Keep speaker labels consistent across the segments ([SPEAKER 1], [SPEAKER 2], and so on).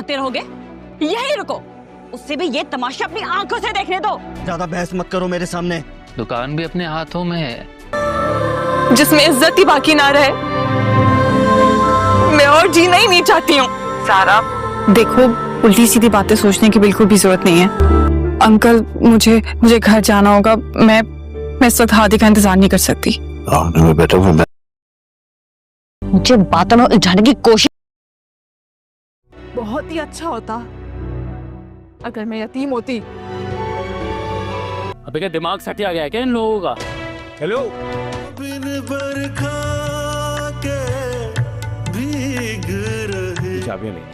[SPEAKER 1] चाहते रहोगे? यही रुको, उससे भी ये तमाशा अपनी आंखों से देखने दो।
[SPEAKER 2] ज्यादा बहस मत करो मेरे सामने।
[SPEAKER 3] दुकान भी अपने हाथों में है,
[SPEAKER 1] जिसमें इज्जत ही बाकी ना रहे। मैं और जीना ही नहीं चाहती हूँ।
[SPEAKER 4] सारा देखो, उल्टी सीधी बातें सोचने की बिल्कुल भी जरूरत नहीं है। अंकल, मुझे घर जाना होगा। मैं इस वक्त हादी का इंतजार नहीं कर सकती।
[SPEAKER 2] में बैठा हूँ मैं।
[SPEAKER 1] मुझे बातों में उलझाने की कोशिश।
[SPEAKER 4] बहुत ही अच्छा होता अगर मैं यतीम होती।
[SPEAKER 3] अबे क्या दिमाग सटिया गया है क्या इन लोगों का?
[SPEAKER 5] हेलो, चाबियां नहीं।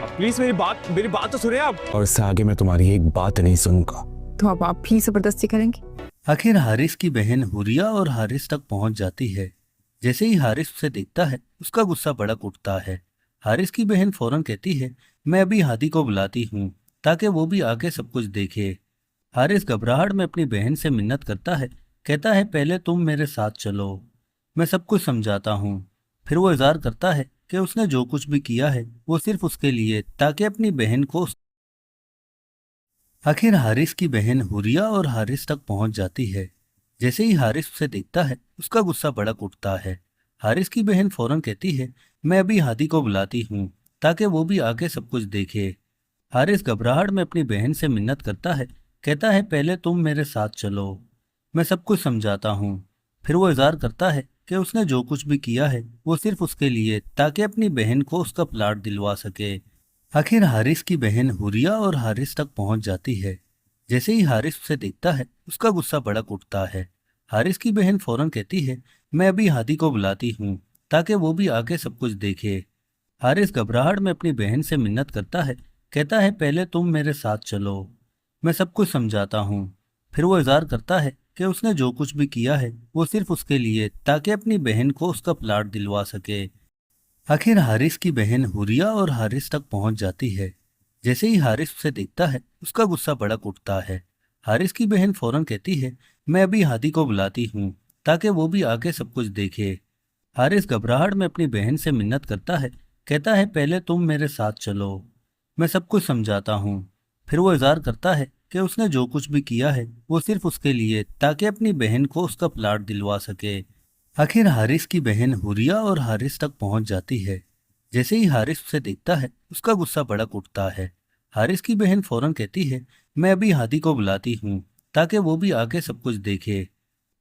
[SPEAKER 5] अब प्लीज मेरी बात तो सुने आप। और इससे आगे मैं तुम्हारी एक बात नहीं सुनूंगा।
[SPEAKER 4] तो अब आप भी जबरदस्ती करेंगे?
[SPEAKER 2] आखिर हारिस की बहन हुरिया और हारिस तक पहुंच जाती है। जैसे ही हारिस उसे देखता है, उसका गुस्सा भड़क उठता है। हारिस की बहन फौरन कहती है, मैं अभी हादी को बुलाती हूँ ताकि वो भी आके सब कुछ देखे। हारिस घबराहट में अपनी बहन से मिन्नत करता है, कहता है पहले तुम मेरे साथ चलो, मैं सब कुछ समझाता हूँ। फिर वो इज़हार करता है कि उसने जो कुछ भी किया है वो सिर्फ उसके लिए, ताकि अपनी बहन को। आखिर हारिस की बहन हुरिया और हारिस तक पहुंच जाती है। जैसे ही हारिस उसे देखता है, उसका गुस्सा भड़क उठता है। हारिस की बहन फौरन कहती है, मैं अभी हादी को बुलाती हूँ ताकि वो भी आके सब कुछ देखे। हारिस घबराहट में अपनी बहन से मिन्नत करता है, कहता है पहले तुम मेरे साथ चलो, मैं सब कुछ समझाता हूँ। फिर वो इज़हार करता है कि उसने जो कुछ भी किया है वो सिर्फ उसके लिए, ताकि अपनी बहन को उसका प्लाट दिलवा सके। आखिर हारिस की बहन हुरिया और हारिस तक पहुंच जाती है। जैसे ही हारिस उसे देखता है, उसका गुस्सा भड़क उठता है। हारिस की बहन फौरन कहती है, मैं अभी हादी को बुलाती हूँ ताकि वो भी आके सब कुछ देखे। हारिस घबराहट में अपनी बहन से मिन्नत करता है, कहता है पहले तुम मेरे साथ चलो, मैं सब कुछ समझाता हूँ। फिर वो इज़हार करता है कि उसने जो कुछ भी किया है वो सिर्फ उसके लिए, ताकि अपनी बहन को उसका प्लाट दिलवा सके। आखिर हारिस की बहन हुरिया और हारिस तक पहुंच जाती है। जैसे ही हारिस उसे देखता है, उसका गुस्सा भड़क उठता है। हारिस की बहन फौरन कहती है, मैं अभी हादी को बुलाती हूँ ताकि वो भी आके सब कुछ देखे। हारिस घबराहट में अपनी बहन से मिन्नत करता है, कहता है पहले तुम मेरे साथ चलो, मैं सब कुछ समझाता हूँ। फिर वो इज़हार करता है कि उसने जो कुछ भी किया है वो सिर्फ उसके लिए, ताकि अपनी बहन को उसका प्लाट दिलवा सके। आखिर हारिस की बहन हुरिया और हारिस तक पहुंच जाती है। जैसे ही हारिस उसे देखता है, उसका गुस्सा भड़क उठता है। हारिस की बहन फौरन कहती है, मैं अभी हादी को बुलाती हूँ ताकि वो भी आके सब कुछ देखे।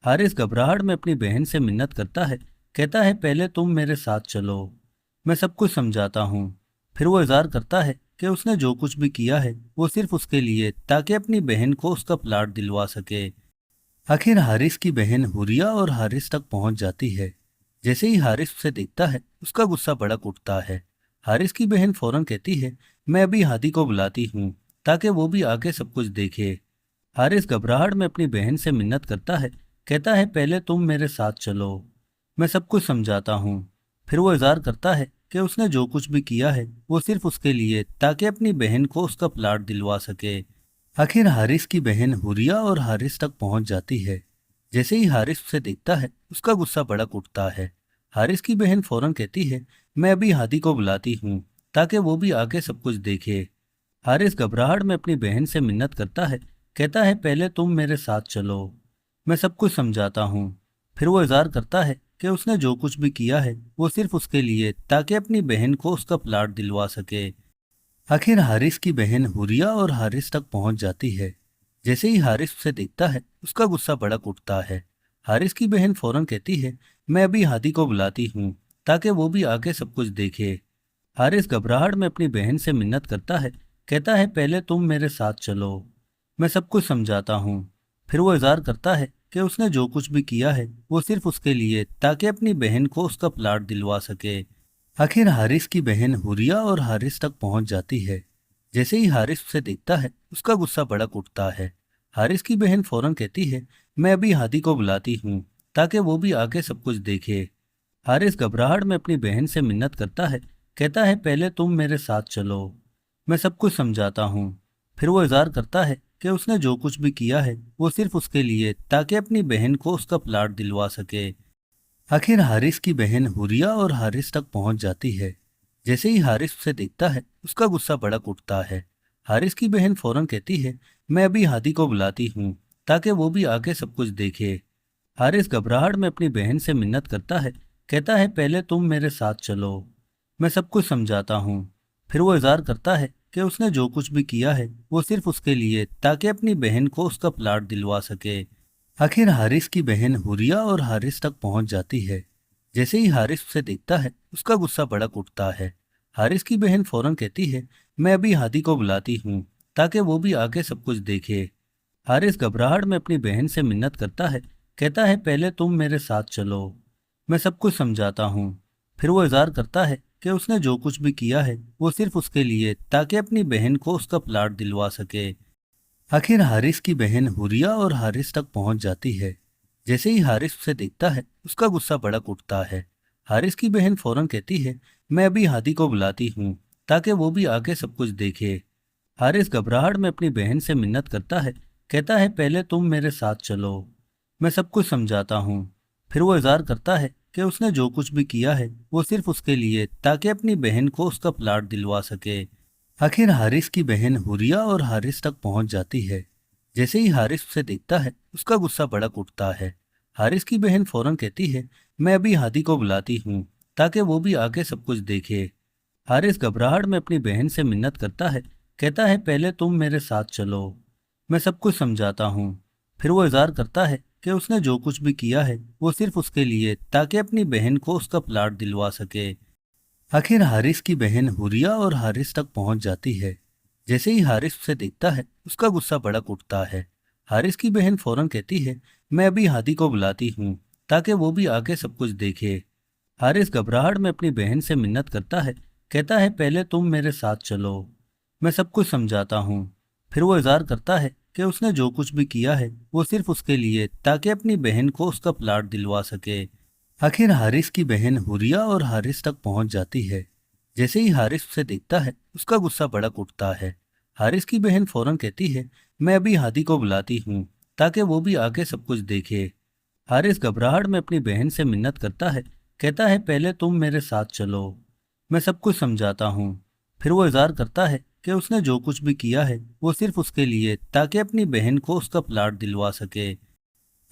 [SPEAKER 2] हारिस घबराहट में अपनी बहन से मिन्नत करता है, कहता है पहले तुम मेरे साथ चलो, मैं सब कुछ समझाता हूँ। फिर वो इज़हार करता है कि उसने जो कुछ भी किया है वो सिर्फ उसके लिए, ताकि अपनी बहन को उसका प्लाट दिलवा सके। आखिर हारिस की बहन हुरिया और हारिस तक पहुंच जाती है। जैसे ही हारिस उसे देखता है, उसका गुस्सा भड़क उठता है। हारिस की बहन फौरन कहती है, मैं अभी हादी को बुलाती हूँ ताकि वो भी आके सब कुछ देखे। हारिस घबराहट में अपनी बहन से मिन्नत करता है, कहता है पहले तुम मेरे साथ चलो, मैं सब कुछ समझाता हूँ। फिर वो इज़हार करता है कि उसने जो कुछ भी किया है वो सिर्फ उसके लिए, ताकि अपनी बहन को उसका प्लाट दिलवा सके। आखिर हारिस की बहन हुरिया और हारिस तक पहुंच जाती है। जैसे ही हारिस उसे देखता है, उसका गुस्सा भड़क उठता है। हारिस की बहन फौरन कहती है, मैं अभी हादी को बुलाती हूँ ताकि वो भी आके सब कुछ देखे। हारिस घबराहट में अपनी बहन से मिन्नत करता है, कहता है पहले तुम मेरे साथ चलो, मैं सब कुछ समझाता हूँ। फिर वो इज़हार करता है कि उसने जो कुछ भी किया है वो सिर्फ उसके लिए, ताकि अपनी बहन को उसका प्लाट दिलवा सके। आखिर हारिस की बहन हुरिया और हारिस तक पहुंच जाती है। जैसे ही हारिस उसे देखता है, उसका गुस्सा भड़क उठता है। हारिस की बहन फौरन कहती है, मैं अभी हादी को बुलाती हूँ ताकि वो भी आके सब कुछ देखे। हारिस घबराहट में अपनी बहन से मिन्नत करता है, कहता है पहले तुम मेरे साथ चलो, मैं सब कुछ समझाता हूँ। फिर वो इज़हार करता है कि उसने जो कुछ भी किया है वो सिर्फ उसके लिए, ताकि अपनी बहन को उसका प्लाट दिलवा सके। आखिर हारिस की बहन हुरिया और हारिस तक पहुंच जाती है। जैसे ही हारिस उसे देखता है, उसका गुस्सा भड़क उठता है। हारिस की बहन फौरन कहती है, मैं अभी हादी को बुलाती हूँ ताकि वो भी आके सब कुछ देखे। हारिस घबराहट में अपनी बहन से मिन्नत करता है, कहता है पहले तुम मेरे साथ चलो, मैं सब कुछ समझाता हूँ। फिर वो इज़हार करता है कि उसने जो कुछ भी किया है वो सिर्फ उसके लिए, ताकि अपनी बहन को उसका प्लाट दिलवा सके। आखिर हारिस की बहन हुरिया और हारिस तक पहुंच जाती है। जैसे ही हारिस उसे देखता है उसका गुस्सा भड़क उठता है। हारिस की बहन फौरन कहती है, मैं अभी हादी को बुलाती हूँ ताकि वो भी आके सब कुछ देखे। हारिस घबराहट में अपनी बहन से मिन्नत करता है, कहता है पहले तुम मेरे साथ चलो, मैं सब कुछ समझाता हूँ। फिर वो इज़हार करता है कि उसने जो कुछ भी किया है वो सिर्फ उसके लिए ताकि अपनी बहन को उसका प्लाट दिलवा सके। आखिर हारिस की बहन हुरिया और हारिस तक पहुंच जाती है। जैसे ही हारिस उसे देखता है उसका गुस्सा भड़क उठता है। हारिस की बहन फौरन कहती है, मैं अभी हादी को बुलाती हूँ ताकि वो भी आके सब कुछ देखे। हारिस घबराहट में अपनी बहन से मिन्नत करता है, कहता है पहले तुम मेरे साथ चलो, मैं सब कुछ समझाता हूँ। फिर वो इज़हार करता है कि उसने जो कुछ भी किया है वो सिर्फ उसके लिए ताकि अपनी बहन को उसका प्लाट दिलवा सके। आखिर हारिस की बहन हुरिया और हारिस तक पहुंच जाती है। जैसे ही हारिस उसे देखता है उसका गुस्सा भड़क उठता है। हारिस की बहन फौरन कहती है, मैं अभी हादी को बुलाती हूँ ताकि वो भी आके सब कुछ देखे। हारिस घबराहट में अपनी बहन से मिन्नत करता है, कहता है पहले तुम मेरे साथ चलो, मैं सब कुछ समझाता हूँ। फिर वो इज़हार करता है कि उसने जो कुछ भी किया है वो सिर्फ उसके लिए ताकि अपनी बहन को उसका प्लाट दिलवा सके। आखिर हारिस की बहन हुरिया और हारिस तक पहुंच जाती है। जैसे ही हारिस उसे देखता है उसका गुस्सा भड़क उठता है। हारिस की बहन फौरन कहती है, मैं अभी हादी को बुलाती हूँ ताकि वो भी आके सब कुछ देखे। हारिस घबराहट में अपनी बहन से मिन्नत करता है, कहता है पहले तुम मेरे साथ चलो, मैं सब कुछ समझाता हूँ। फिर वो इज़हार करता है कि उसने जो कुछ भी किया है वो सिर्फ उसके लिए ताकि अपनी बहन को उसका प्लाट दिलवा सके। आखिर हारिस की बहन हुरिया और हारिस तक पहुंच जाती है। जैसे ही हारिस उसे देखता है उसका गुस्सा भड़क उठता है। हारिस की बहन फौरन कहती है, मैं अभी हादी को बुलाती हूँ ताकि वो भी आके सब कुछ देखे। हारिस घबराहट में अपनी बहन से मिन्नत करता है, कहता है पहले तुम मेरे साथ चलो, मैं सब कुछ समझाता हूँ। फिर वो इज़हार करता है कि उसने जो कुछ भी किया है वो सिर्फ उसके लिए ताकि अपनी बहन को उसका प्लाट दिलवा सके। आखिर हारिस की बहन हुरिया और हारिस तक पहुंच जाती है। जैसे ही हारिस उसे देखता है उसका गुस्सा भड़क उठता है। हारिस की बहन फौरन कहती है, मैं अभी हादी को बुलाती हूँ ताकि वो भी आके सब कुछ देखे। हारिस घबराहट में अपनी बहन से मिन्नत करता है, कहता है पहले तुम मेरे साथ चलो, मैं सब कुछ समझाता हूँ। फिर वो इज़हार करता है कि उसने जो कुछ भी किया है वो सिर्फ उसके लिए ताकि अपनी बहन को उसका प्लाट दिलवा सके।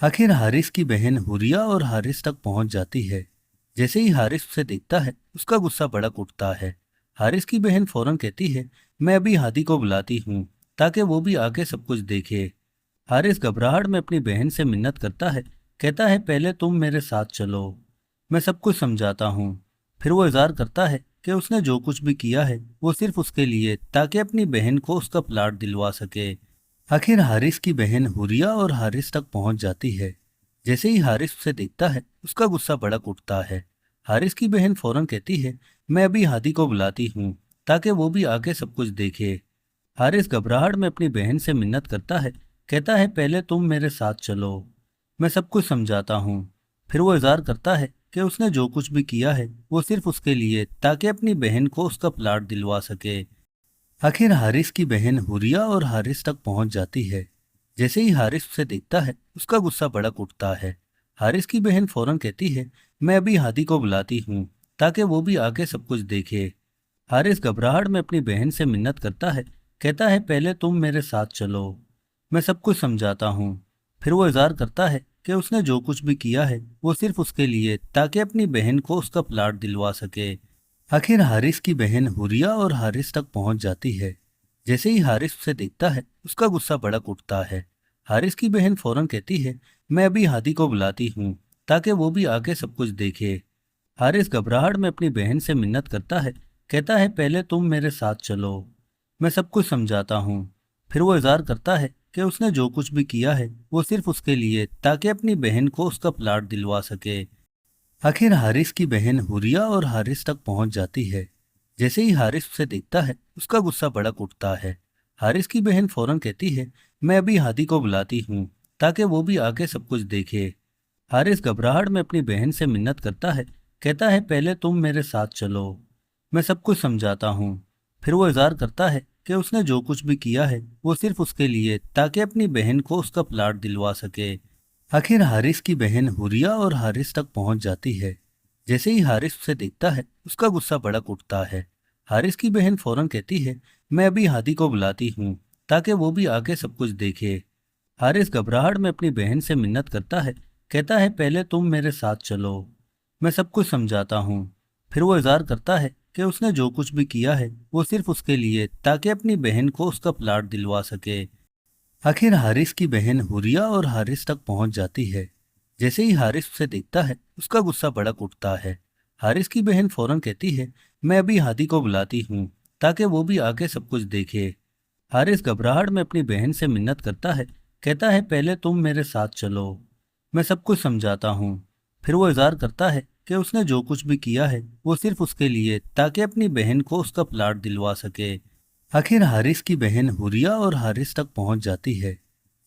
[SPEAKER 2] आखिर हारिस की बहन हुरिया और हारिस तक पहुंच जाती है। जैसे ही हारिस उसे देखता है उसका गुस्सा भड़क उठता है। हारिस की बहन फौरन कहती है, मैं अभी हादी को बुलाती हूँ ताकि वो भी आके सब कुछ देखे। हारिस घबराहट में अपनी बहन से मिन्नत करता है, कहता है पहले तुम मेरे साथ चलो, मैं सब कुछ समझाता हूँ। फिर वो इज़हार करता है कि उसने जो कुछ भी किया है वो सिर्फ उसके लिए ताकि अपनी बहन को उसका प्लाट दिलवा सके। आखिर हारिस की बहन हुरिया और हारिस तक पहुंच जाती है। जैसे ही हारिस उसे देखता है उसका गुस्सा भड़क उठता है। हारिस की बहन फौरन कहती है, मैं अभी हादी को बुलाती हूँ ताकि वो भी आके सब कुछ देखे। हारिस घबराहट में अपनी बहन से मिन्नत करता है, कहता है पहले तुम मेरे साथ चलो, मैं सब कुछ समझाता हूँ। फिर वो इज़हार करता है कि उसने जो कुछ भी किया है वो सिर्फ उसके लिए ताकि अपनी बहन को उसका प्लाट दिलवा सके। आखिर हारिस की बहन हुरिया और हारिस तक पहुंच जाती है। जैसे ही हारिस उसे देखता है उसका गुस्सा भड़क उठता है। हारिस की बहन फौरन कहती है, मैं अभी हादी को बुलाती हूँ ताकि वो भी आके सब कुछ देखे। हारिस घबराहट में अपनी बहन से मिन्नत करता है, कहता है पहले तुम मेरे साथ चलो, मैं सब कुछ समझाता हूँ। फिर वो इज़हार करता है कि उसने जो कुछ भी किया है वो सिर्फ उसके लिए ताकि अपनी बहन को उसका प्लाट दिलवा सके। आखिर हारिस की बहन हुरिया और हारिस तक पहुंच जाती है। जैसे ही हारिस उसे देखता है उसका गुस्सा भड़क उठता है। हारिस की बहन फौरन कहती है, मैं अभी हादी को बुलाती हूँ ताकि वो भी आके सब कुछ देखे। हारिस घबराहट में अपनी बहन से मिन्नत करता है, कहता है पहले तुम मेरे साथ चलो, मैं सब कुछ समझाता हूँ। फिर वो इज़हार करता है कि उसने जो कुछ भी किया है वो सिर्फ उसके लिए ताकि अपनी बहन को उसका प्लाट दिलवा सके। आखिर हारिस की बहन हुरिया और हारिस तक पहुंच जाती है। जैसे ही हारिस उसे देखता है उसका गुस्सा भड़क उठता है। हारिस की बहन फौरन कहती है, मैं अभी हादी को बुलाती हूँ ताकि वो भी आके सब कुछ देखे। हारिस घबराहट में अपनी बहन से मिन्नत करता है, कहता है पहले तुम मेरे साथ चलो, मैं सब कुछ समझाता हूँ। फिर वो इज़हार करता है कि उसने जो कुछ भी किया है वो सिर्फ उसके लिए ताकि अपनी बहन को उसका प्लाट दिलवा सके। आखिर हारिस की बहन हुरिया और हारिस तक पहुंच जाती है। जैसे ही हारिस उसे देखता है उसका गुस्सा भड़क उठता है। हारिस की बहन फौरन कहती है, मैं अभी हादी को बुलाती हूँ ताकि वो भी आके सब कुछ देखे। हारिस घबराहट में अपनी बहन से मिन्नत करता है, कहता है पहले तुम मेरे साथ चलो, मैं सब कुछ समझाता हूँ। फिर वो इज़हार करता है कि उसने जो कुछ भी किया है वो सिर्फ उसके लिए ताकि अपनी बहन को उसका प्लाट दिलवा सके। आखिर हारिस की बहन हुरिया और हारिस तक पहुंच जाती है। जैसे ही हारिस उसे देखता है उसका गुस्सा भड़क उठता है। हारिस की बहन फौरन कहती है, मैं अभी हादी को बुलाती हूँ ताकि वो भी आके सब कुछ देखे। हारिस घबराहट में अपनी बहन से मिन्नत करता है, कहता है पहले तुम मेरे साथ चलो, मैं सब कुछ समझाता हूँ। फिर वो इज़हार करता है कि उसने जो कुछ भी किया है वो सिर्फ उसके लिए ताकि अपनी बहन को उसका प्लाट दिलवा सके। आखिर हारिस की बहन हुरिया और हारिस तक पहुंच जाती है।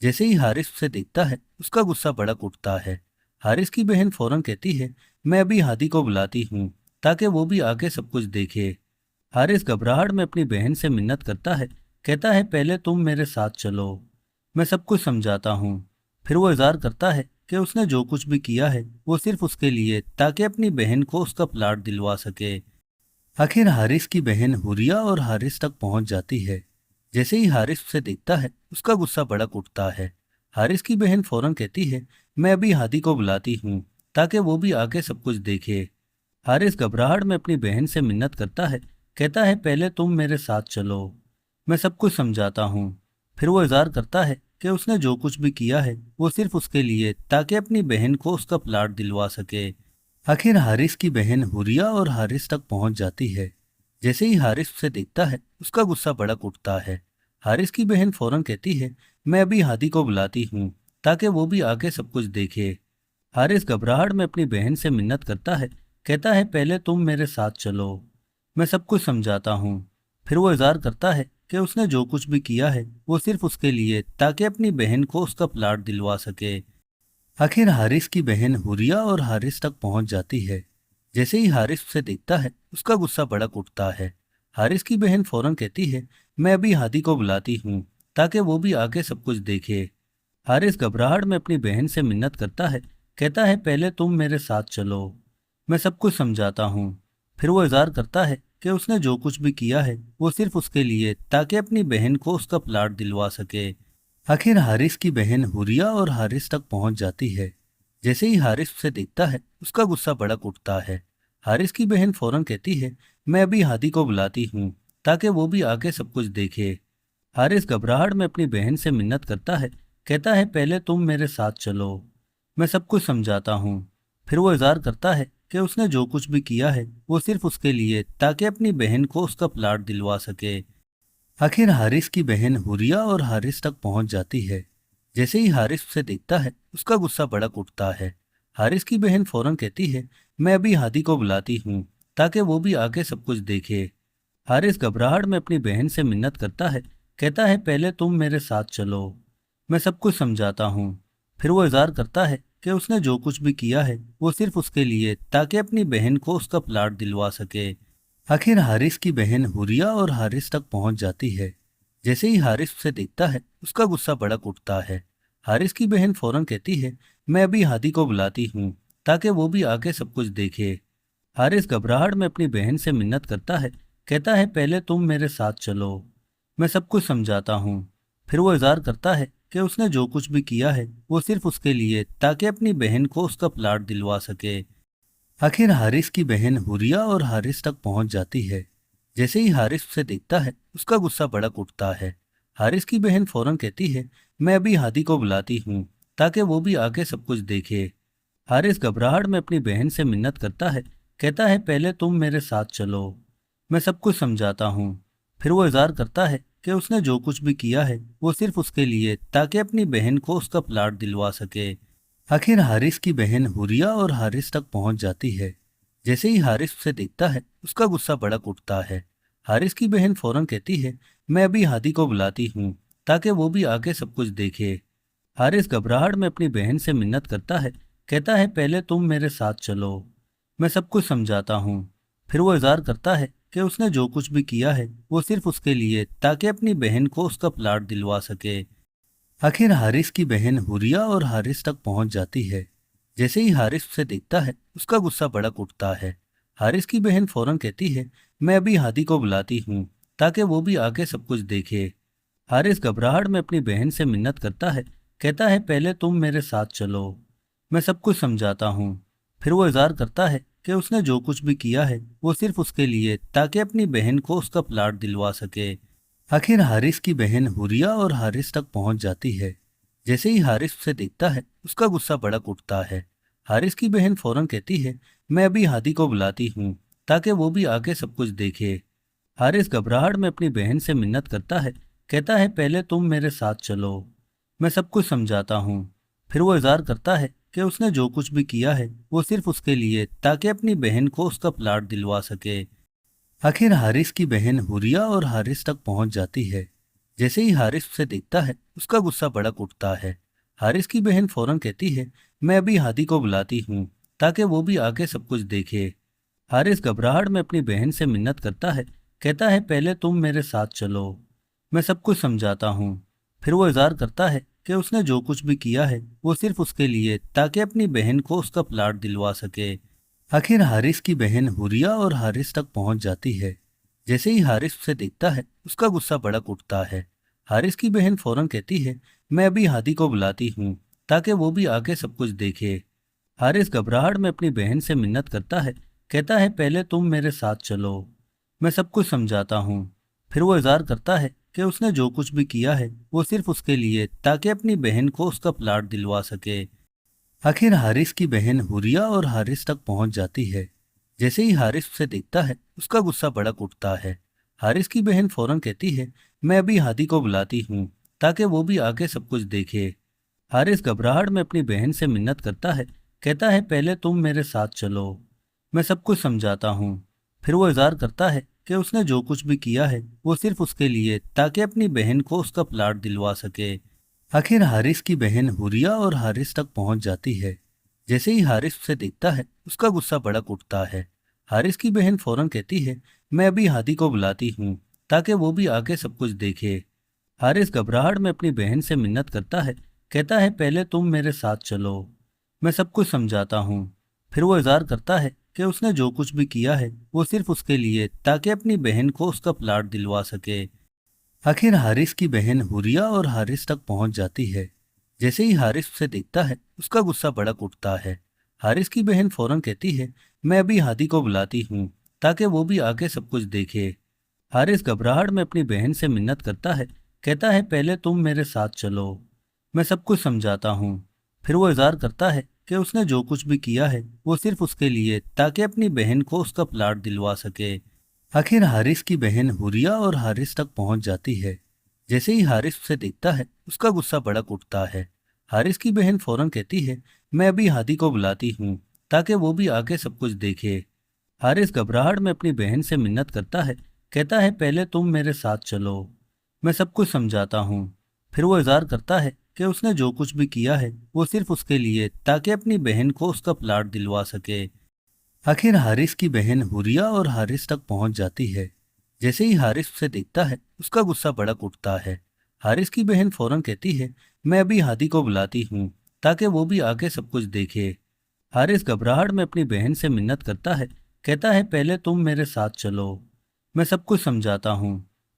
[SPEAKER 2] जैसे ही हारिस उसे देखता है उसका गुस्सा भड़क उठता है। हारिस की बहन फौरन कहती है, मैं अभी हादी को बुलाती हूँ ताकि वो भी आके सब कुछ देखे। हारिस घबराहट में अपनी बहन से मिन्नत करता है, कहता है पहले तुम मेरे साथ चलो, मैं सब कुछ समझाता हूँ। फिर वो इज़हार करता है कि उसने जो कुछ भी किया है वो सिर्फ उसके लिए ताकि अपनी बहन को उसका प्लाट दिलवा सके। आखिर हारिस की बहन हुरिया और हारिस तक पहुंच जाती है। जैसे ही हारिस उसे देखता है उसका गुस्सा भड़क उठता है। हारिस की बहन फौरन कहती है, मैं अभी हादी को बुलाती हूँ ताकि वो भी आके सब कुछ देखे। हारिस घबराहट में अपनी बहन से मिन्नत करता है, कहता है पहले तुम मेरे साथ चलो, मैं सब कुछ समझाता हूँ। फिर वो इज़हार करता है कि उसने जो कुछ भी किया है वो सिर्फ उसके लिए ताकि अपनी बहन को उसका प्लाट दिलवा सके। आखिर हारिस की बहन हुरिया और हारिस तक पहुंच जाती है। जैसे ही हारिस उसे देखता है उसका गुस्सा भड़क उठता है। हारिस की बहन फौरन कहती है, मैं अभी हादी को बुलाती हूँ ताकि वो भी आके सब कुछ देखे। हारिस घबराहट में अपनी बहन से मिन्नत करता है, कहता है पहले तुम मेरे साथ चलो, मैं सब कुछ समझाता हूँ। फिर वो इज़हार करता है कि उसने जो कुछ भी किया है वो सिर्फ उसके लिए ताकि अपनी बहन को उसका प्लाट दिलवा सके। आखिर हारिस की बहन हुरिया और हारिस तक पहुंच जाती है। जैसे ही हारिस उसे देखता है उसका गुस्सा भड़क उठता है। हारिस की बहन फौरन कहती है, मैं अभी हादी को बुलाती हूँ ताकि वो भी आके सब कुछ देखे। हारिस घबराहट में अपनी बहन से मिन्नत करता है, कहता है पहले तुम मेरे साथ चलो, मैं सब कुछ समझाता हूँ। फिर वो इज़हार करता है कि उसने जो कुछ भी किया है वो सिर्फ उसके लिए ताकि अपनी बहन को उसका प्लाट दिलवा सके। आखिर हारिस की बहन हुरिया और हारिस तक पहुंच जाती है। जैसे ही हारिस उसे देखता है उसका गुस्सा भड़क उठता है। हारिस की बहन फौरन कहती है, मैं अभी हादी को बुलाती हूँ ताकि वो भी आके सब कुछ देखे। हारिस घबराहट में अपनी बहन से मिन्नत करता है, कहता है पहले तुम मेरे साथ चलो, मैं सब कुछ समझाता हूँ। फिर वो इज़हार करता है कि उसने जो कुछ भी किया है वो सिर्फ उसके लिए ताकि अपनी बहन को उसका प्लाट दिलवा सके। आखिर हारिस की बहन हुरिया और हारिस तक पहुंच जाती है। जैसे ही हारिस उसे देखता है उसका गुस्सा भड़क उठता है। हारिस की बहन फौरन कहती है, मैं अभी हादी को बुलाती हूँ ताकि वो भी आके सब कुछ देखे। हारिस घबराहट में अपनी बहन से मिन्नत करता है, कहता है पहले तुम मेरे साथ चलो, मैं सब कुछ समझाता हूँ। फिर वो इज़हार करता है कि उसने जो कुछ भी किया है वो सिर्फ उसके लिए ताकि अपनी बहन को उसका प्लाट दिलवा सके। आखिर हारिस की बहन हुरिया और हारिस तक पहुंच जाती है। जैसे ही हारिस उसे देखता है उसका गुस्सा भड़क उठता है। हारिस की बहन फौरन कहती है, मैं अभी हादी को बुलाती हूँ ताकि वो भी आके सब कुछ देखे। हारिस घबराहट में अपनी बहन से मिन्नत करता है, कहता है पहले तुम मेरे साथ चलो, मैं सब कुछ समझाता हूँ। फिर वो इज़हार करता है कि उसने जो कुछ भी किया है वो सिर्फ उसके लिए ताकि अपनी बहन को उसका प्लाट दिलवा सके। आखिर हारिस की बहन हुरिया और हारिस तक पहुंच जाती है। जैसे ही हारिस उसे देखता है उसका गुस्सा भड़क उठता है। हारिस की बहन फौरन कहती है, मैं अभी हादी को बुलाती हूँ ताकि वो भी आके सब कुछ देखे। हारिस घबराहट में अपनी बहन से मिन्नत करता है, कहता है पहले तुम मेरे साथ चलो, मैं सब कुछ समझाता हूँ। फिर वो इज़हार करता है कि उसने जो कुछ भी किया है वो सिर्फ उसके लिए ताकि अपनी बहन को उसका प्लाट दिलवा सके। आखिर हारिस की बहन हुरिया और हारिस तक पहुंच जाती है। जैसे ही हारिस उसे देखता है उसका गुस्सा भड़क उठता है। हारिस की बहन फौरन कहती है, मैं अभी हादी को बुलाती हूँ ताकि वो भी आके सब कुछ देखे। हारिस घबराहट में अपनी बहन से मिन्नत करता है, कहता है पहले तुम मेरे साथ चलो, मैं सब कुछ समझाता हूँ। फिर वो इज़हार करता है कि उसने जो कुछ भी किया है वो सिर्फ उसके लिए ताकि अपनी बहन को उसका प्लाट दिलवा सके। आखिर हारिस की बहन हुरिया और हारिस तक पहुंच जाती है। जैसे ही हारिस उसे देखता है उसका गुस्सा भड़क उठता है। हारिस की बहन फौरन कहती है, मैं अभी हादी को बुलाती हूँ ताकि वो भी आके सब कुछ देखे। हारिस घबराहट में अपनी बहन से मिन्नत करता है, कहता है पहले तुम मेरे साथ चलो, मैं सब कुछ समझाता हूँ। फिर वो इज़हार करता है कि उसने जो कुछ भी किया है वो सिर्फ उसके लिए ताकि अपनी बहन को उसका प्लाट दिलवा सके। आखिर हारिस की बहन हुरिया और हारिस तक पहुंच जाती है। जैसे ही हारिस उसे देखता है उसका गुस्सा भड़क उठता है। हारिस की बहन फौरन कहती है, मैं अभी हादी को बुलाती हूँ ताकि वो भी आके सब कुछ देखे। हारिस घबराहट में अपनी बहन से मिन्नत करता है, कहता है पहले तुम मेरे साथ चलो, मैं सब कुछ समझाता हूँ। फिर वो इज़हार करता है कि उसने जो कुछ भी किया है वो सिर्फ उसके लिए ताकि अपनी बहन को उसका प्लाट दिलवा सके। आखिर हारिस की बहन हुरिया और हारिस तक पहुंच जाती है। जैसे ही हारिस उसे देखता है उसका गुस्सा भड़क उठता है। हारिस की बहन फौरन कहती है, मैं अभी हादी को बुलाती हूँ ताकि वो भी आके सब कुछ देखे। हारिस घबराहट में अपनी बहन से मिन्नत करता है, कहता है पहले तुम मेरे साथ चलो, मैं सब कुछ समझाता हूँ। फिर वो इज़हार करता है कि उसने जो कुछ भी किया है वो सिर्फ उसके लिए ताकि अपनी बहन को उसका प्लाट दिलवा सके। आखिर हारिस की बहन हुरिया और हारिस तक पहुंच जाती है। जैसे ही हारिस उसे देखता है उसका गुस्सा भड़क उठता है। हारिस की बहन फौरन कहती है, मैं अभी हादी को बुलाती हूँ ताकि वो भी आके सब कुछ देखे। हारिस घबराहट में अपनी बहन से मिन्नत करता है, कहता है पहले तुम मेरे साथ चलो, मैं सब कुछ समझाता हूँ। फिर वो इज़हार करता है कि उसने जो कुछ भी किया है वो सिर्फ उसके लिए ताकि अपनी बहन को उसका प्लाट दिलवा सके। आखिर हारिस की बहन हुरिया और हारिस तक पहुंच जाती है। जैसे ही हारिस उसे देखता है उसका गुस्सा भड़क उठता है। हारिस की बहन फौरन कहती है, मैं अभी हादी को बुलाती हूँ ताकि वो भी आके सब कुछ देखे। हारिस घबराहट में अपनी बहन से मिन्नत करता है, कहता है पहले तुम मेरे साथ चलो, मैं सब कुछ समझाता हूँ। फिर वो इज़हार करता है कि उसने जो कुछ भी किया है वो सिर्फ उसके लिए ताकि अपनी बहन को उसका प्लाट दिलवा सके। आखिर हारिस की बहन हुरिया और हारिस तक पहुंच जाती है। जैसे ही हारिस उसे देखता है उसका गुस्सा भड़क उठता है। हारिस की बहन फौरन कहती है, मैं अभी हादी को बुलाती हूँ ताकि वो भी आके सब कुछ देखे। हारिस घबराहट में अपनी बहन से मिन्नत करता है, कहता है पहले तुम मेरे साथ चलो, मैं सब कुछ समझाता हूँ। फिर वो इज़हार करता है कि उसने जो कुछ भी किया है वो सिर्फ उसके लिए ताकि अपनी बहन को उसका प्लाट दिलवा सके। आखिर हारिस की बहन हुरिया और हारिस तक पहुंच जाती है। जैसे ही हारिस उसे देखता है उसका गुस्सा भड़क उठता है। हारिस की बहन फौरन कहती है, मैं अभी हादी को बुलाती हूँ ताकि वो भी आके सब कुछ देखे। हारिस घबराहट में अपनी बहन से मिन्नत करता है, कहता है पहले तुम मेरे साथ चलो, मैं सब कुछ समझाता हूँ। फिर वो इज़हार करता है कि उसने जो कुछ भी किया है वो सिर्फ उसके लिए ताकि अपनी बहन को उसका प्लाट दिलवा सके। आखिर हारिस की बहन हुरिया और हारिस तक पहुंच जाती है। जैसे ही हारिस उसे देखता है उसका गुस्सा भड़क उठता है। हारिस की बहन फौरन कहती है, मैं अभी हादी को बुलाती हूँ ताकि वो भी आके सब कुछ देखे। हारिस घबराहट में अपनी बहन से मिन्नत करता है, कहता है पहले तुम मेरे साथ चलो, मैं सब कुछ समझाता हूँ। फिर वो इज़हार करता है कि उसने जो कुछ भी किया है वो सिर्फ उसके लिए ताकि अपनी बहन को उसका प्लाट दिलवा सके। आखिर हारिस की बहन हुरिया और हारिस तक पहुंच जाती है। जैसे ही हारिस उसे देखता है उसका गुस्सा भड़क उठता है। हारिस की बहन फौरन कहती है, मैं अभी हादी को बुलाती हूँ ताकि वो भी आके सब कुछ देखे। हारिस घबराहट में अपनी बहन से मिन्नत करता है, कहता है पहले तुम मेरे साथ चलो, मैं सब कुछ समझाता हूँ।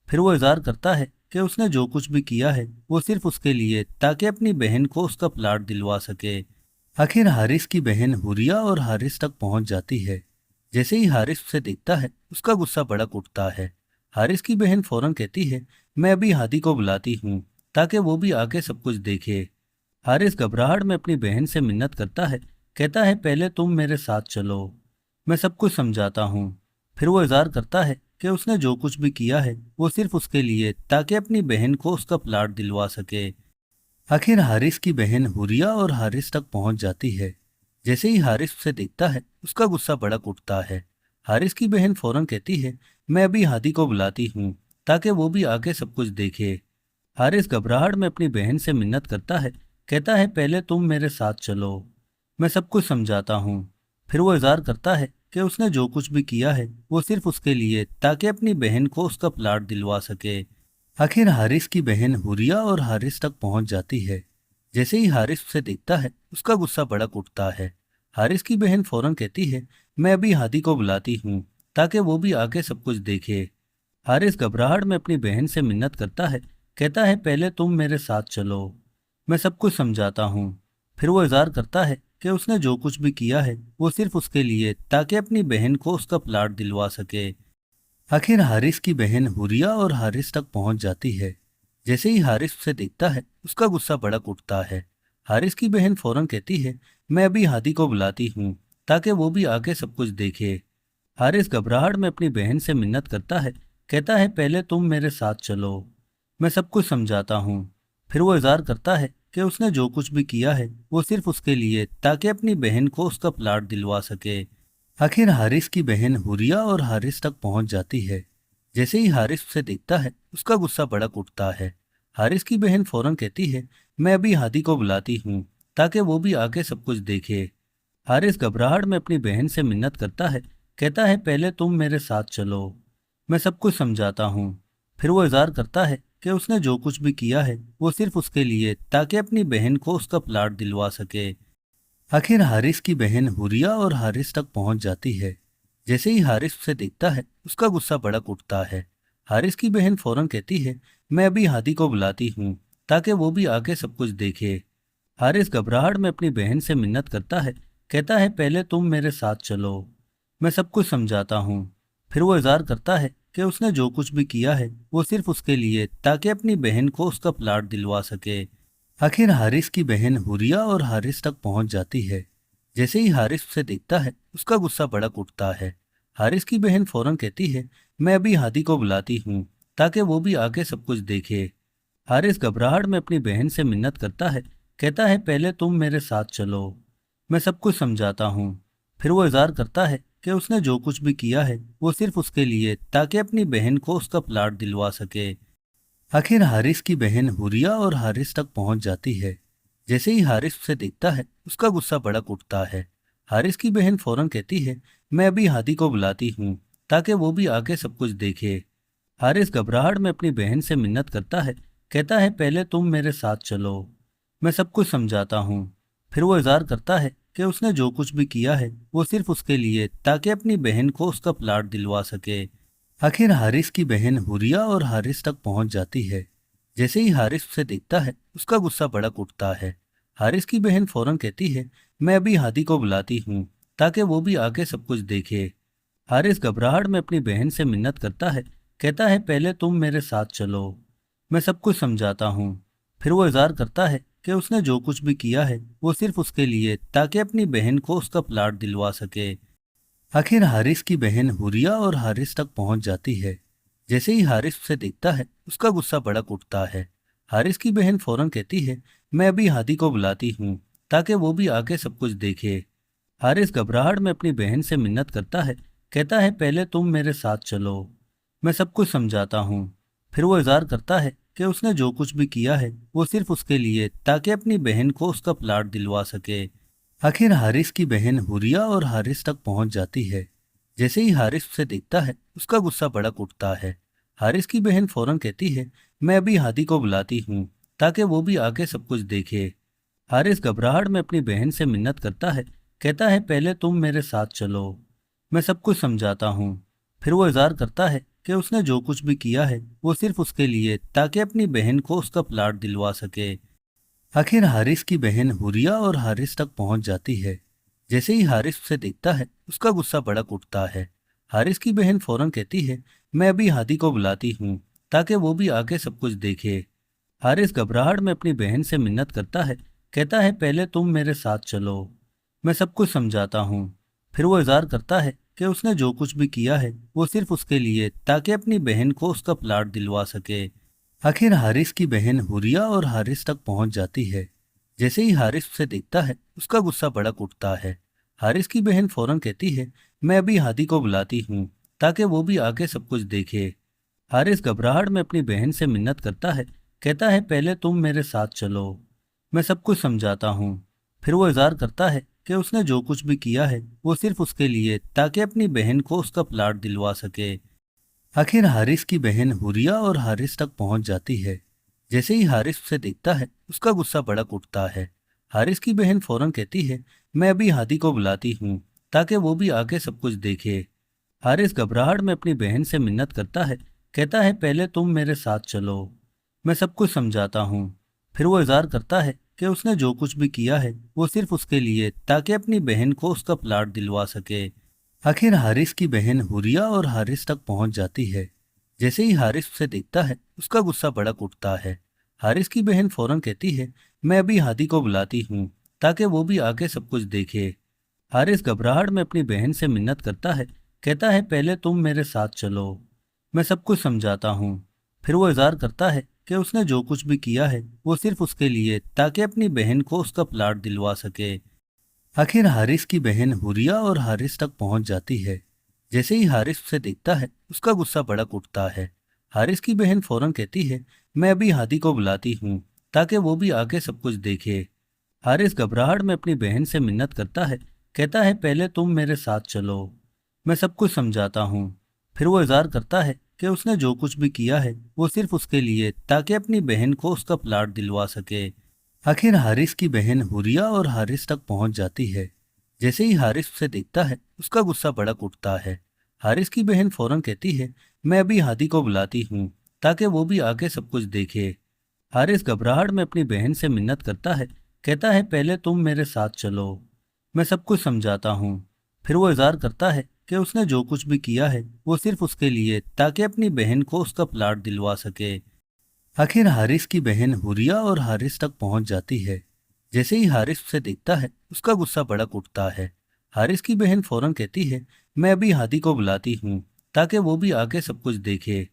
[SPEAKER 2] फिर वो इज़हार करता है कि उसने जो कुछ भी किया है वो सिर्फ उसके लिए ताकि अपनी बहन को उसका प्लाट दिलवा सके। आखिर हारिस की बहन हुरिया और हारिस तक पहुंच जाती है। जैसे ही हारिस उसे देखता है उसका गुस्सा भड़क उठता है। हारिस की बहन फौरन कहती है, मैं अभी हादी को बुलाती हूँ ताकि वो भी आके सब कुछ देखे। हारिस घबराहट में अपनी बहन से मिन्नत करता है, कहता है पहले तुम मेरे साथ चलो, मैं सब कुछ समझाता हूँ। फिर वो इज़हार करता है कि उसने जो कुछ भी किया है वो सिर्फ उसके लिए ताकि अपनी बहन को उसका प्लाट दिलवा सके। आखिर हारिस की बहन हुरिया और हारिस तक पहुंच जाती है। जैसे ही हारिस उसे देखता है उसका गुस्सा भड़क उठता है। हारिस की बहन फौरन कहती है, मैं अभी हादी को बुलाती हूँ ताकि वो भी आके सब कुछ देखे। हारिस घबराहट में अपनी बहन से मिन्नत करता है, कहता है पहले तुम मेरे साथ चलो, मैं सब कुछ समझाता हूँ। फिर वो इज़हार करता है कि उसने जो कुछ भी किया है वो सिर्फ उसके लिए ताकि अपनी बहन को उसका प्लाट दिलवा सके। आखिर हारिस की बहन हुरिया और हारिस तक पहुंच जाती है। जैसे ही हारिस उसे देखता है उसका गुस्सा भड़क उठता है। हारिस की बहन फौरन कहती है, मैं अभी हादी को बुलाती हूँ ताकि वो भी आके सब कुछ देखे। हारिस घबराहट में अपनी बहन से मिन्नत करता है, कहता है पहले तुम मेरे साथ चलो, मैं सब कुछ समझाता हूँ। फिर वो इज़हार करता है कि उसने जो कुछ भी किया है वो सिर्फ उसके लिए ताकि अपनी बहन को उसका प्लाट दिलवा सके। आखिर हारिस की बहन हुरिया और हारिस तक पहुंच जाती है। जैसे ही हारिस उसे देखता है उसका गुस्सा भड़क उठता है। हारिस की बहन फौरन कहती है, मैं अभी हादी को बुलाती हूँ ताकि वो भी आके सब कुछ देखे। हारिस घबराहट में अपनी बहन से मिन्नत करता है, कहता है पहले तुम मेरे साथ चलो, मैं सब कुछ समझाता हूँ। फिर वो इज़हार करता है कि उसने जो कुछ भी किया है वो सिर्फ उसके लिए ताकि अपनी बहन को उसका प्लाट दिलवा सके। आखिर हारिस की बहन हुरिया और हारिस तक पहुंच जाती है। जैसे ही हारिस उसे देखता है उसका गुस्सा भड़क उठता है। हारिस की बहन फौरन कहती है, मैं अभी हादी को बुलाती हूँ ताकि वो भी आके सब कुछ देखे। हारिस घबराहट में अपनी बहन से मिन्नत करता है, कहता है पहले तुम मेरे साथ चलो, मैं सब कुछ समझाता हूँ। फिर वो इज़हार करता है कि उसने जो कुछ भी किया है वो सिर्फ उसके लिए ताकि अपनी बहन को उसका प्लाट दिलवा सके। आखिर हारिस की बहन हुरिया और हारिस तक पहुंच जाती है। जैसे ही हारिस उसे देखता है उसका गुस्सा भड़क उठता है। हारिस की बहन फौरन कहती है, मैं अभी हादी को बुलाती हूँ ताकि वो भी आके सब कुछ देखे। हारिस घबराहट में अपनी बहन से मिन्नत करता है, कहता है पहले तुम मेरे साथ चलो, मैं सब कुछ समझाता हूँ। फिर वो इज़हार करता है कि उसने जो कुछ भी किया है वो सिर्फ उसके लिए ताकि अपनी बहन को उसका प्लाट दिलवा सके। आखिर हारिस की बहन हुरिया और हारिस तक पहुंच जाती है। जैसे ही हारिस उसे देखता है उसका गुस्सा भड़क उठता है। हारिस की बहन फौरन कहती है, मैं अभी हादी को बुलाती हूँ ताकि वो भी आके सब कुछ देखे। हारिस घबराहट में अपनी बहन से मिन्नत करता है, कहता है पहले तुम मेरे साथ चलो, मैं सब कुछ समझाता हूँ। फिर वो इज़हार करता है कि उसने जो कुछ भी किया है वो सिर्फ उसके लिए ताकि अपनी बहन को उसका प्लाट दिलवा सके। आखिर हारिस की बहन हुरिया और हारिस तक पहुंच जाती है। जैसे ही हारिस उसे देखता है उसका गुस्सा भड़क उठता है। हारिस की बहन फौरन कहती है, मैं अभी हादी को बुलाती हूँ ताकि वो भी आके सब कुछ देखे। हारिस घबराहट में अपनी बहन से मिन्नत करता है, कहता है पहले तुम मेरे साथ चलो, मैं सब कुछ समझाता हूँ। फिर वो इज़हार करता है कि उसने जो कुछ भी किया है वो सिर्फ उसके लिए ताकि अपनी बहन को उसका प्लाट दिलवा सके। आखिर हारिस की बहन हुरिया और हारिस तक पहुंच जाती है। जैसे ही हारिस उसे देखता है उसका गुस्सा भड़क उठता है। हारिस की बहन फौरन कहती है, मैं अभी हादी को बुलाती हूँ ताकि वो भी आके सब कुछ देखे। हारिस घबराहट में अपनी बहन से मिन्नत करता है, कहता है पहले तुम मेरे साथ चलो, मैं सब कुछ समझाता हूँ। फिर वो इज़हार करता है कि उसने जो कुछ भी किया है वो सिर्फ उसके लिए ताकि अपनी बहन को उसका प्लाट दिलवा सके। आखिर हारिस की बहन हुरिया और हारिस तक पहुंच जाती है। जैसे ही हारिस उसे देखता है उसका गुस्सा भड़क उठता है। हारिस की बहन फौरन कहती है, मैं अभी हादी को बुलाती हूँ ताकि वो भी आके सब कुछ देखे। हारिस घबराहट में अपनी बहन से मिन्नत करता है, कहता है पहले तुम मेरे साथ चलो, मैं सब कुछ समझाता हूँ। फिर वो इज़हार करता है कि उसने जो कुछ भी किया है वो सिर्फ उसके लिए ताकि अपनी बहन को उसका प्लाट दिलवा सके। आखिर हारिस की बहन हुरिया और हारिस तक पहुंच जाती है। जैसे ही हारिस उसे देखता है उसका गुस्सा भड़क उठता है। हारिस की बहन फौरन कहती है, मैं अभी हादी को बुलाती हूँ ताकि वो भी आके सब कुछ देखे। हारिस घबराहट में अपनी बहन से मिन्नत करता है, कहता है पहले तुम मेरे साथ चलो, मैं सब कुछ समझाता हूँ। फिर वो इज़हार करता है कि उसने जो कुछ भी किया है वो सिर्फ उसके लिए ताकि अपनी बहन को उसका प्लाट दिलवा सके। आखिर हारिस की बहन हुरिया और हारिस तक पहुंच जाती है। जैसे ही हारिस उसे देखता है उसका गुस्सा भड़क उठता है। हारिस की बहन फौरन कहती है, मैं अभी हादी को बुलाती हूँ ताकि वो भी आके सब कुछ देखे। हारिस घबराहट में अपनी बहन से मिन्नत करता है, कहता है पहले तुम मेरे साथ चलो, मैं सब कुछ समझाता हूँ। फिर वो इज़हार करता है कि उसने जो कुछ भी किया है वो सिर्फ उसके लिए ताकि अपनी बहन को उसका प्लाट दिलवा सके। आखिर हारिस की बहन हुरिया और हारिस तक पहुंच जाती है। जैसे ही हारिस उसे देखता है उसका गुस्सा भड़क उठता है। हारिस की बहन फौरन कहती है, मैं अभी हादी को बुलाती हूँ ताकि वो भी आके सब कुछ देखे। हारिस घबराहट में अपनी बहन से मिन्नत करता है, कहता है पहले तुम मेरे साथ चलो, मैं सब कुछ समझाता हूँ। फिर वो इज़हार करता है कि उसने जो कुछ भी किया है वो सिर्फ उसके लिए ताकि अपनी बहन को उसका प्लाट दिलवा सके। आखिर हारिस की बहन हुरिया और हारिस तक पहुंच जाती है। जैसे ही हारिस उसे देखता है उसका गुस्सा भड़क उठता है। हारिस की बहन फौरन कहती है, मैं अभी हादी को बुलाती हूँ ताकि वो भी आके सब कुछ देखे। हारिस घबराहट में अपनी बहन से मिन्नत करता है, कहता है पहले तुम मेरे साथ चलो, मैं सब कुछ समझाता हूँ। फिर वो इज़हार करता है कि उसने जो कुछ भी किया है वो सिर्फ उसके लिए ताकि अपनी बहन को उसका प्लाट दिलवा सके। आखिर हारिस की बहन हुरिया और हारिस तक पहुंच जाती है। जैसे ही हारिस उसे देखता है उसका गुस्सा भड़क उठता है। हारिस की बहन फौरन कहती है, मैं अभी हादी को बुलाती हूँ ताकि वो भी आके सब कुछ देखे। हारिस घबराहट में अपनी बहन से मिन्नत करता है, कहता है पहले तुम मेरे साथ चलो, मैं सब कुछ समझाता हूँ। फिर वो इज़हार करता है कि उसने जो कुछ भी किया है वो सिर्फ उसके लिए ताकि अपनी बहन को उसका प्लाट दिलवा सके। आखिर हारिस की बहन हुरिया और हारिस तक पहुंच जाती है। जैसे ही हारिस उसे देखता है उसका गुस्सा भड़क उठता है। हारिस की बहन फौरन कहती है, मैं अभी हादी को बुलाती हूँ ताकि वो भी आके सब कुछ देखे। हारिस घबराहट में अपनी बहन से मिन्नत करता है, कहता है पहले तुम मेरे साथ चलो, मैं सब कुछ समझाता हूँ। फिर वो इज़हार करता है कि उसने जो कुछ भी किया है वो सिर्फ उसके लिए ताकि अपनी बहन को उसका प्लाट दिलवा सके। आखिर हारिस की बहन हुरिया और हारिस तक पहुंच जाती है। जैसे ही हारिस उसे देखता है उसका गुस्सा भड़क उठता है। हारिस की बहन फौरन कहती है, मैं अभी हादी को बुलाती हूँ ताकि वो भी आके सब कुछ देखे। हारिस घबराहट में अपनी बहन से मिन्नत करता है, कहता है पहले तुम मेरे साथ चलो, मैं सब कुछ समझाता हूँ। फिर वो इज़हार करता है कि उसने जो कुछ भी किया है वो सिर्फ उसके लिए ताकि अपनी बहन को उसका प्लाट दिलवा सके। आखिर हारिस की बहन हुरिया और हारिस तक पहुंच जाती है। जैसे ही हारिस उसे देखता है उसका गुस्सा भड़क उठता है। हारिस की बहन फौरन कहती है, मैं अभी हादी को बुलाती हूँ ताकि वो भी आके सब कुछ देखे।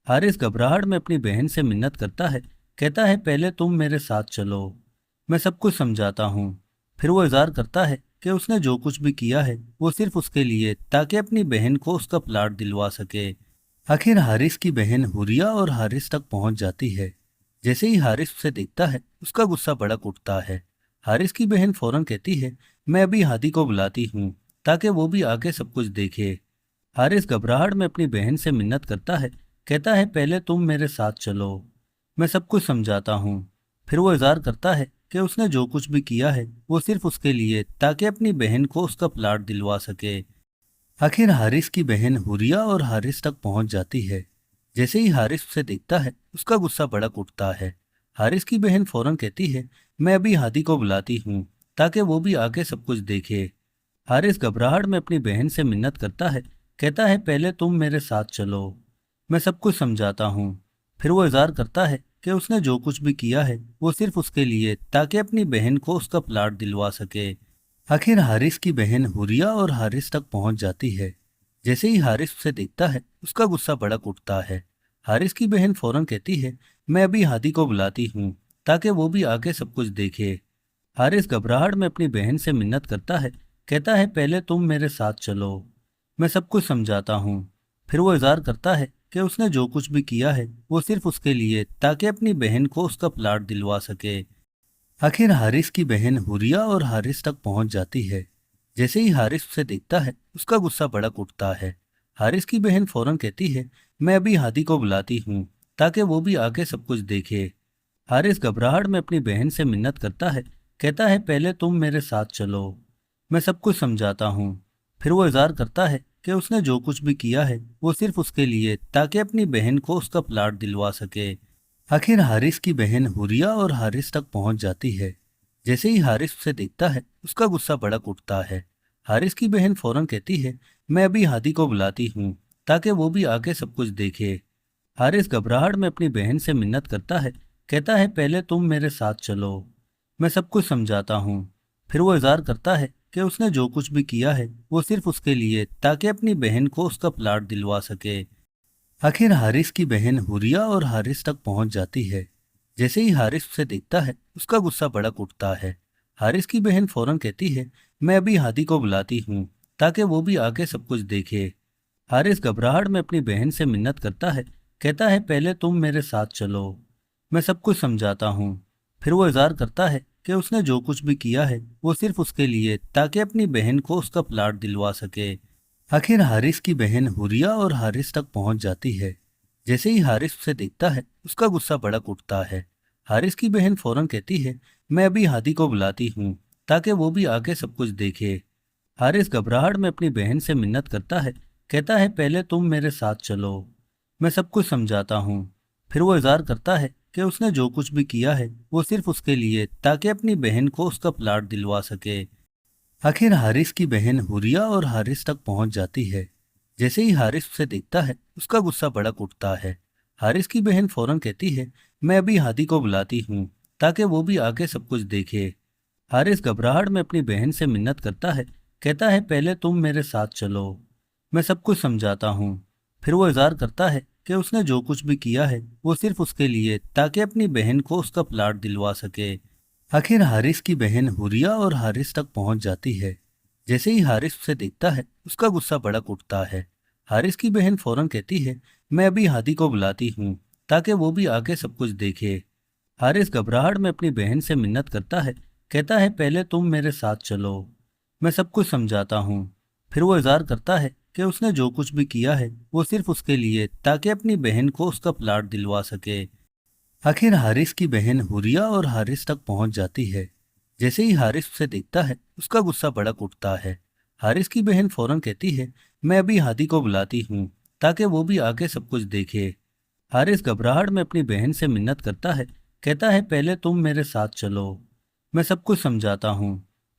[SPEAKER 2] हारिस घबराहट में अपनी बहन से मिन्नत करता है, कहता है पहले तुम मेरे साथ चलो, मैं सब कुछ समझाता हूँ। फिर वो इज़हार करता है कि उसने जो कुछ भी किया है वो सिर्फ उसके लिए ताकि अपनी बहन को उसका प्लाट दिलवा सके। आखिर हारिस की बहन हुरिया और हारिस तक पहुंच जाती है। जैसे ही हारिस उसे देखता है उसका गुस्सा भड़क उठता है। हारिस की बहन फौरन कहती है, मैं अभी हादी को बुलाती हूँ ताकि वो भी आके सब कुछ देखे। हारिस घबराहट में अपनी बहन से मिन्नत करता है, कहता है पहले तुम मेरे साथ चलो, मैं सब कुछ समझाता हूँ। फिर वो इज़हार करता है कि उसने जो कुछ भी किया है वो सिर्फ उसके लिए ताकि अपनी बहन को उसका प्लाट दिलवा सके। आखिर हारिस की बहन हुरिया और हारिस तक पहुंच जाती है। जैसे ही हारिस उसे देखता है उसका गुस्सा भड़क उठता है। हारिस की बहन फौरन कहती है, मैं अभी हादी को बुलाती हूँ ताकि वो भी आके सब कुछ देखे। हारिस घबराहट में अपनी बहन से मिन्नत करता है, कहता है पहले तुम मेरे साथ चलो, मैं सब कुछ समझाता हूँ। फिर वो इज़हार करता है कि उसने जो कुछ भी किया है वो सिर्फ उसके लिए ताकि अपनी बहन को उसका प्लाट दिलवा सके। आखिर हारिस की बहन हुरिया और हारिस तक पहुंच जाती है। जैसे ही हारिस उसे देखता है उसका गुस्सा भड़क उठता है। हारिस की बहन फौरन कहती है, मैं अभी हादी को बुलाती हूँ ताकि वो भी आके सब कुछ देखे। हारिस घबराहट में अपनी बहन से मिन्नत करता है, कहता है पहले तुम मेरे साथ चलो, मैं सब कुछ समझाता हूँ। फिर वो इज़हार करता है कि उसने जो कुछ भी किया है वो सिर्फ उसके लिए ताकि अपनी बहन को उसका प्लाट दिलवा सके। आखिर हारिस की बहन हुरिया और हारिस तक पहुंच जाती है। जैसे ही हारिस उसे देखता है उसका गुस्सा भड़क उठता है। हारिस की बहन फौरन कहती है, मैं अभी हादी को बुलाती हूँ ताकि वो भी आके सब कुछ देखे। हारिस घबराहट में अपनी बहन से मिन्नत करता है, कहता है पहले तुम मेरे साथ चलो, मैं सब कुछ समझाता हूँ। फिर वो इज़हार करता है कि उसने जो कुछ भी किया है वो सिर्फ उसके लिए ताकि अपनी बहन को उसका प्लाट दिलवा सके। आखिर हारिस की बहन हुरिया और हारिस तक पहुंच जाती है। जैसे ही हारिस उसे देखता है उसका गुस्सा भड़क उठता है। हारिस की बहन फौरन कहती है, मैं अभी हादी को बुलाती हूँ ताकि वो भी आके सब कुछ देखे। हारिस घबराहट में अपनी बहन से मिन्नत करता है, कहता है पहले तुम मेरे साथ चलो, मैं सब कुछ समझाता हूँ। फिर वो इज़हार करता है कि उसने जो कुछ भी किया है वो सिर्फ उसके लिए ताकि अपनी बहन को उसका प्लाट दिलवा सके। आखिर हारिस की बहन हुरिया और हारिस तक पहुंच जाती है। जैसे ही हारिस उसे देखता है उसका गुस्सा भड़क उठता है। हारिस की बहन फौरन कहती है, मैं अभी हादी को बुलाती हूँ ताकि वो भी आके सब कुछ देखे। हारिस घबराहट में अपनी बहन से मिन्नत करता है, कहता है पहले तुम मेरे साथ चलो, मैं सब कुछ समझाता हूँ। फिर वो इज़हार करता है कि उसने जो कुछ भी किया है वो सिर्फ उसके लिए ताकि अपनी बहन को उसका प्लाट दिलवा सके। आखिर हारिस की बहन हुरिया और हारिस तक पहुंच जाती है। जैसे ही हारिस उसे देखता है उसका गुस्सा भड़क उठता है। हारिस की बहन फौरन कहती है, मैं अभी हादी को बुलाती हूँ ताकि वो भी आके सब कुछ देखे। हारिस घबराहट में अपनी बहन से मिन्नत करता है, कहता है पहले तुम मेरे साथ चलो, मैं सब कुछ समझाता हूँ। फिर वो इज़हार करता है कि उसने जो कुछ भी किया है वो सिर्फ उसके लिए ताकि अपनी बहन को उसका प्लाट दिलवा सके। आखिर हारिस की बहन हुरिया और हारिस तक पहुंच जाती है। जैसे ही हारिस उसे देखता है उसका गुस्सा भड़क उठता है। हारिस की बहन फौरन कहती है, मैं अभी हादी को बुलाती हूँ ताकि वो भी आके सब कुछ देखे। हारिस घबराहट में अपनी बहन से मिन्नत करता है, कहता है पहले तुम मेरे साथ चलो, मैं सब कुछ समझाता हूँ। फिर वो इज़हार करता है कि उसने जो कुछ भी किया है वो सिर्फ उसके लिए ताकि अपनी बहन को उसका प्लाट दिलवा सके। आखिर हारिस की बहन हुरिया और हारिस तक पहुंच जाती है। जैसे ही हारिस उसे देखता है उसका गुस्सा भड़क उठता है। हारिस की बहन फौरन कहती है, मैं अभी हादी को बुलाती हूँ ताकि वो भी आके सब कुछ देखे। हारिस घबराहट में अपनी बहन से मिन्नत करता है, कहता है पहले तुम मेरे साथ चलो, मैं सब कुछ समझाता हूँ। फिर वो इज़हार करता है कि उसने जो कुछ भी किया है वो सिर्फ उसके लिए ताकि अपनी बहन को उसका प्लाट दिलवा सके। आखिर हारिस की बहन हुरिया और हारिस तक पहुंच जाती है। जैसे ही हारिस उसे देखता है उसका गुस्सा भड़क उठता है। हारिस की बहन फौरन कहती है, मैं अभी हादी को बुलाती हूँ ताकि वो भी आके सब कुछ देखे। हारिस घबराहट में अपनी बहन से मिन्नत करता है, कहता है पहले तुम मेरे साथ चलो, मैं सब कुछ समझाता हूँ।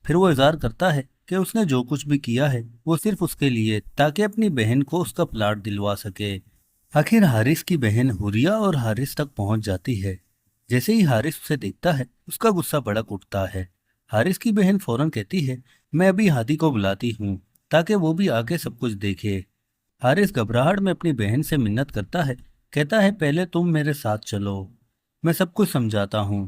[SPEAKER 2] फिर वो इज़हार करता है कि उसने जो कुछ भी किया है वो सिर्फ उसके लिए ताकि अपनी बहन को उसका प्लाट दिलवा सके। आखिर हारिस की बहन हुरिया और हारिस तक पहुंच जाती है। जैसे ही हारिस उसे देखता है उसका गुस्सा भड़क उठता है। हारिस की बहन फौरन कहती है, मैं अभी हादी को बुलाती हूँ ताकि वो भी आके सब कुछ देखे। हारिस घबराहट में अपनी बहन से मिन्नत करता है, कहता है पहले तुम मेरे साथ चलो, मैं सब कुछ समझाता हूँ।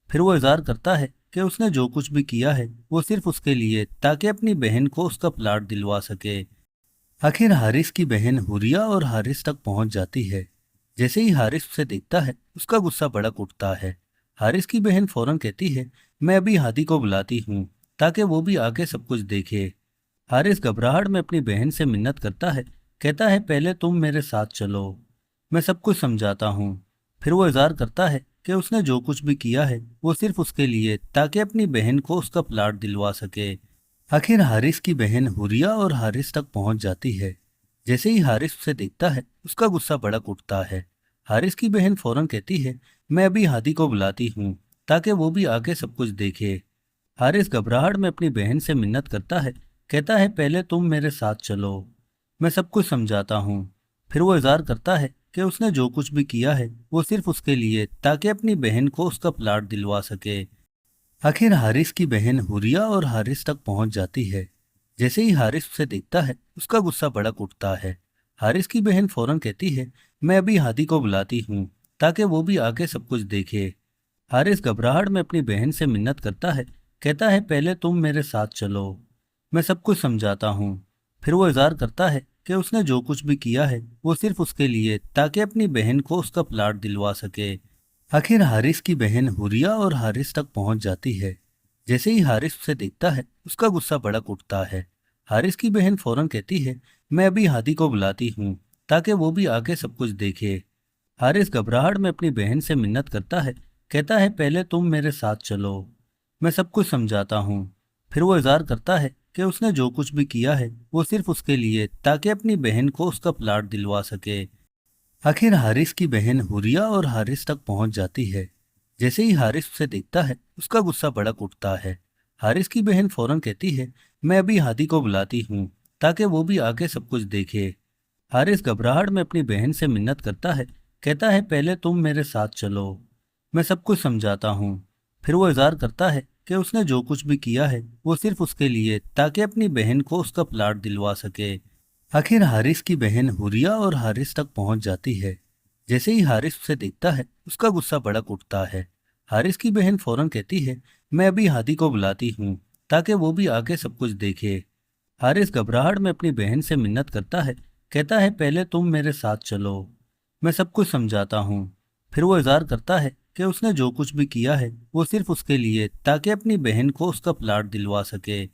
[SPEAKER 2] फिर वो इज़हार करता है कि उसने जो कुछ भी किया है वो सिर्फ उसके लिए ताकि अपनी बहन को उसका प्लाट दिलवा सके। आखिर हारिस की बहन हुरिया और हारिस तक पहुंच जाती है। जैसे ही हारिस उसे देखता है उसका गुस्सा भड़क उठता है। हारिस की बहन फौरन कहती है, मैं अभी हादी को बुलाती हूँ ताकि वो भी आके सब कुछ देखे। हारिस घबराहट में अपनी बहन से मिन्नत करता है, कहता है पहले तुम मेरे साथ चलो, मैं सब कुछ समझाता हूँ। फिर वो इज़हार करता है कि उसने जो कुछ भी किया है वो सिर्फ उसके लिए ताकि अपनी बहन को उसका प्लाट दिलवा सके। आखिर हारिस की बहन हुरिया और हारिस तक पहुंच जाती है। जैसे ही हारिस उसे देखता है उसका गुस्सा भड़क उठता है। हारिस की बहन फौरन कहती है, मैं अभी हादी को बुलाती हूँ ताकि वो भी आके सब कुछ देखे। हारिस घबराहट में अपनी बहन से मिन्नत करता है, कहता है पहले तुम मेरे साथ चलो, मैं सब कुछ समझाता हूँ। फिर वो इज़हार करता है कि उसने जो कुछ भी किया है वो सिर्फ उसके लिए ताकि अपनी बहन को उसका प्लाट दिलवा सके। आखिर हारिस की बहन हुरिया और हारिस तक पहुंच जाती है। जैसे ही हारिस उसे देखता है उसका गुस्सा भड़क उठता है। हारिस की बहन फौरन कहती है, मैं अभी हादी को बुलाती हूँ ताकि वो भी आके सब कुछ देखे। हारिस घबराहट में अपनी बहन से मिन्नत करता है, कहता है पहले तुम मेरे साथ चलो, मैं सब कुछ समझाता हूँ। फिर वो इज़हार करता है कि उसने जो कुछ भी किया है वो सिर्फ उसके लिए ताकि अपनी बहन को उसका प्लाट दिलवा सके। आखिर हारिस की बहन हुरिया और हारिस तक पहुंच जाती है। जैसे ही हारिस उसे देखता है उसका गुस्सा भड़क उठता है। हारिस की बहन फौरन कहती है, मैं अभी हादी को बुलाती हूँ ताकि वो भी आके सब कुछ देखे। हारिस घबराहट में अपनी बहन से मिन्नत करता है, कहता है पहले तुम मेरे साथ चलो, मैं सब कुछ समझाता हूँ। फिर वो इज़हार करता है कि उसने जो कुछ भी किया है वो सिर्फ उसके लिए ताकि अपनी बहन को उसका प्लाट दिलवा सके। आखिर हारिस की बहन हुरिया और हारिस तक पहुंच जाती है। जैसे ही हारिस उसे देखता है उसका गुस्सा भड़क उठता है। हारिस की बहन फौरन कहती है, मैं अभी हादी को बुलाती हूँ ताकि वो भी आके सब कुछ देखे। हारिस घबराहट में अपनी बहन से मिन्नत करता है, कहता है पहले तुम मेरे साथ चलो, मैं सब कुछ समझाता हूँ। फिर वो इज़हार करता है कि उसने जो कुछ भी किया है वो सिर्फ उसके लिए ताकि अपनी बहन को उसका प्लाट दिलवा सके। आखिर हारिस की बहन हुरिया और हारिस तक पहुंच जाती है। जैसे ही हारिस उसे देखता है उसका गुस्सा भड़क उठता है। हारिस की बहन फौरन कहती है, मैं अभी हादी को बुलाती हूँ ताकि वो भी आके सब कुछ देखे। हारिस घबराहट में अपनी बहन से मिन्नत करता है, कहता है पहले तुम मेरे साथ चलो, मैं सब कुछ समझाता हूँ। फिर वो इज़हार करता है कि उसने जो कुछ भी किया है वो सिर्फ उसके लिए ताकि अपनी बहन को उसका प्लाट दिलवा सके।